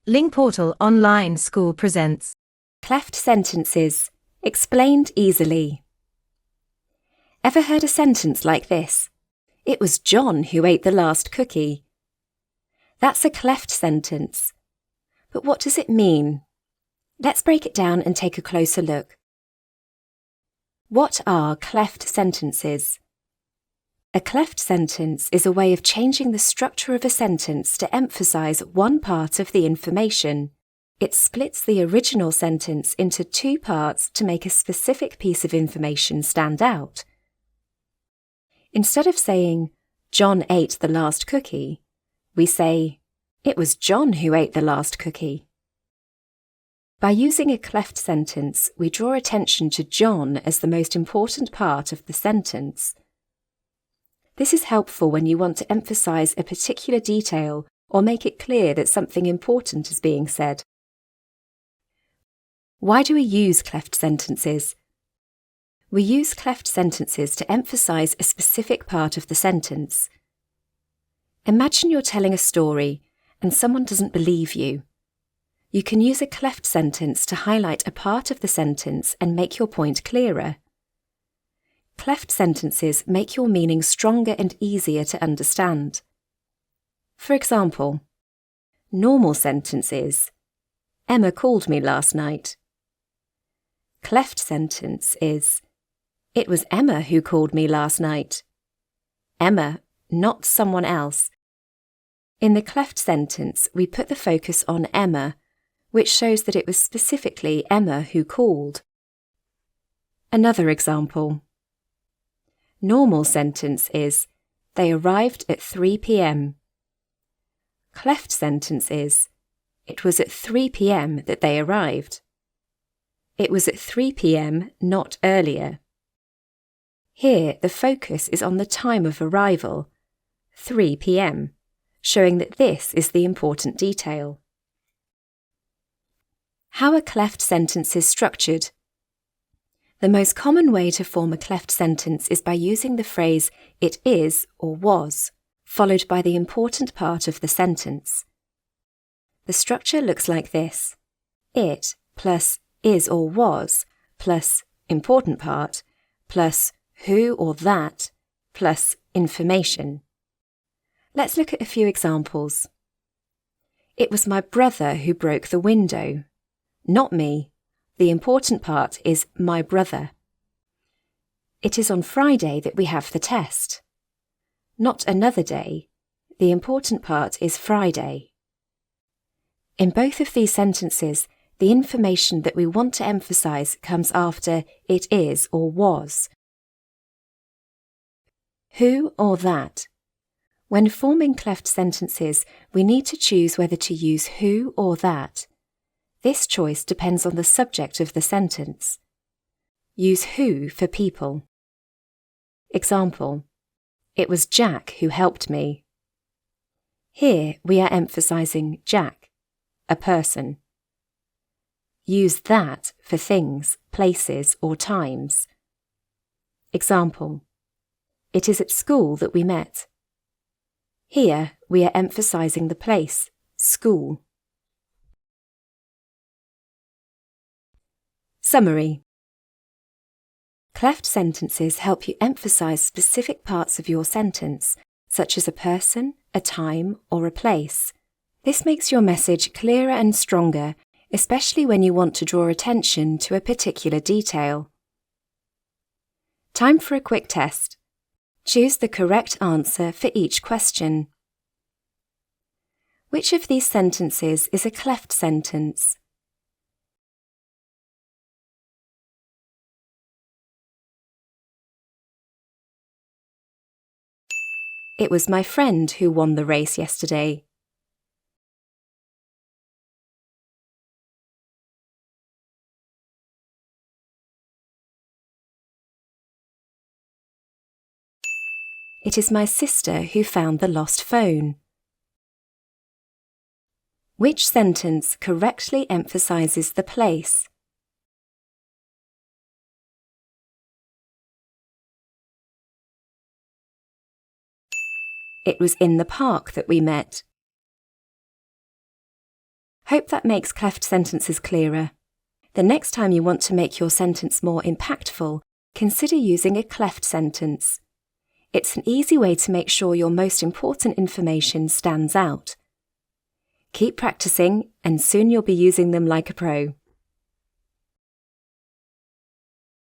Lingportal Online School presents Cleft Sentences, explained easily. Ever heard a sentence like this? It was John who ate the last cookie. That's a cleft sentence. But what does it mean? Let's break it down and take a closer look. What are cleft sentences? A cleft sentence is a way of changing the structure of a sentence to emphasize one part of the information. It splits the original sentence into two parts to make a specific piece of information stand out. Instead of saying, John ate the last cookie, we say, it was John who ate the last cookie. By using a cleft sentence, we draw attention to John as the most important part of the sentence. This is helpful when you want to emphasize a particular detail or make it clear that something important is being said. Why do we use cleft sentences? We use cleft sentences to emphasize a specific part of the sentence. Imagine you're telling a story and someone doesn't believe you. You can use a cleft sentence to highlight a part of the sentence and make your point clearer. Cleft sentences make your meaning stronger and easier to understand. For example, normal sentence is, Emma called me last night. Cleft sentence is, it was Emma who called me last night. Emma, not someone else. In the cleft sentence, we put the focus on Emma, which shows that it was specifically Emma who called. Another example. Normal sentence is, they arrived at 3 p.m. Cleft sentence is, it was at 3 p.m. that they arrived. It was at 3 p.m., not earlier. Here, the focus is on the time of arrival, 3 p.m., showing that this is the important detail. How are cleft sentences structured? The most common way to form a cleft sentence is by using the phrase it is or was, followed by the important part of the sentence. The structure looks like this: it plus is or was plus important part plus who or that plus information. Let's look at a few examples. It was my brother who broke the window, not me. The important part is my brother. It is on Friday that we have the test. Not another day. The important part is Friday. In both of these sentences, the information that we want to emphasize comes after it is or was. Who or that? When forming cleft sentences, we need to choose whether to use who or that. This choice depends on the subject of the sentence. Use who for people. Example, it was Jack who helped me. Here we are emphasizing Jack, a person. Use that for things, places, or times. Example, it is at school that we met. Here we are emphasizing the place, school. Summary. Cleft sentences help you emphasize specific parts of your sentence, such as a person, a time, or a place. This makes your message clearer and stronger, especially when you want to draw attention to a particular detail. Time for a quick test. Choose the correct answer for each question. Which of these sentences is a cleft sentence? It was my friend who won the race yesterday. It is my sister who found the lost phone. Which sentence correctly emphasizes the place? It was in the park that we met. Hope that makes cleft sentences clearer. The next time you want to make your sentence more impactful, consider using a cleft sentence. It's an easy way to make sure your most important information stands out. Keep practicing, and soon you'll be using them like a pro.